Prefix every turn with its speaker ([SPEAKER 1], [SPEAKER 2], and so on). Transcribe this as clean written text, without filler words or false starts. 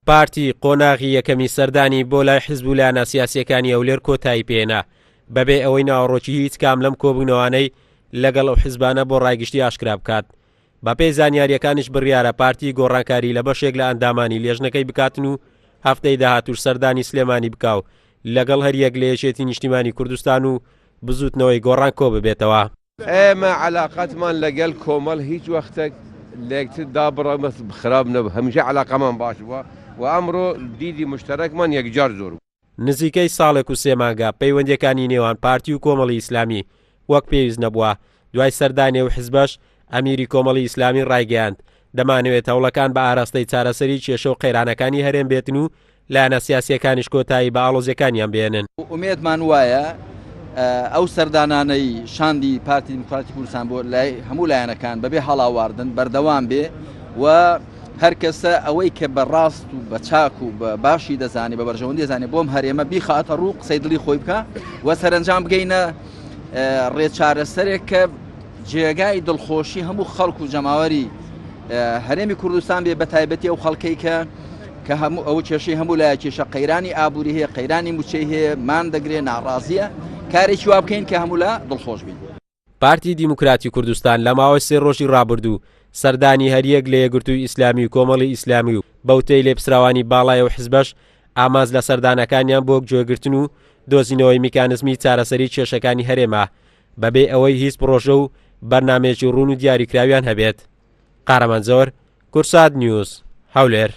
[SPEAKER 1] پارتی قۆناغی یەکەمی سەردانی بۆ لای حیزب و لایەنە سیاسیەکانی ئەولێر کۆتایی پێهێنا بەبێ ئەوەی ناوەڕۆکی هیچ کام لەم کۆبوونەوانەی لەگەڵ ئەو حیزبانە بۆ ڕایگشتی ئاشکرا بکات. بەپێی زانیاریەکانیش بڕیارە پارتی گۆڕانکاری لە بەشێک لە ئەندامانی لێژنەکەی بکاتن و هەفتەی داهاتوو سەردانی سلێمانی بکاو لەگەڵ هەریەک لە یەکێتی نیشتیمانی کوردستان و بزوتنەوەی گۆڕان کۆ ببێتەوە.
[SPEAKER 2] ئێمە علاقەتمان لەگەڵ کۆمەڵ هیچ وەختێک لەکتر دابڕە خراپ نەبوو، هەمیشە علاقەمان باش بووە و ئەمڕۆ دیدی مشتەرەکمان یەکجار زۆر بوو.
[SPEAKER 1] نزیکەی ساڵێک و سێ مانگە پەیوەندیەکانی نێوان پارتی و کۆمەڵی ئیسلامی وەک پێویست نەبووە. دوای سەردانی و حیزبەش ئەمیری کۆمەڵی ئیسلامی ڕایگەیاند دەمانەوێت هەوڵەکان بە ئاراستەی چارەسەری کێشە و قەیرانەکانی هەرێم بێتن و لایەنە سیاسیەکانیش کۆتایی بە ئاڵۆزیەکانیان بێنن.
[SPEAKER 3] ئومێدمان وایە ئەو سەردانانەی شاندی پارتی دیموکراتی کوردستان بۆ لای هەموو لایەنەکان بەبێ هەڵاواردن بەردەوام بێ و هەر کەسە ئەوەی کە بەڕاست و بە چاک و بە باشی دەزانێت بە بەرژەوەندی دەزانێت بۆم هەرێمە بیخاتە ڕوو قسەی دڵی خۆی بکە و سەرنجام بگەینە ڕێچارەسەرێک کە جێگای دڵخۆشی هەموو خەڵک و جەماوەری هەرێمی کوردستان بێ بە تایبەتی ئەو خەڵکەی کە هەموو ئەو کێشەی هەموو لای کێشە قەیرانی ئابووری هەیە، قەیرانی موچەی هەیە، مان دەگرێت، ناڕازیە، کارێکی وا بکەین کە هەموو لە دڵخۆش بین.
[SPEAKER 1] پارتی دیموکراتی کوردستان لە ماوەی سێ ڕۆژی ڕابردوو سەردانی هەریەک لە یەکگرتووی ئیسلامی و کۆمەڵی ئیسلامی و بەوتەی لێپسراوانی باڵای و حیزبەش ئاماز لە سەردانەکانیان بۆ گوێگرتن و دۆزینەوەی میکانزمی چارەسەری کێشەکانی هەرێمە بەبێ ئەوەی هیچ پرۆژە و بەرنامەیەکی ڕوون و دیاریکراویان هەبێت. قارەمانزۆر، کورسات نیوز، هەولێر.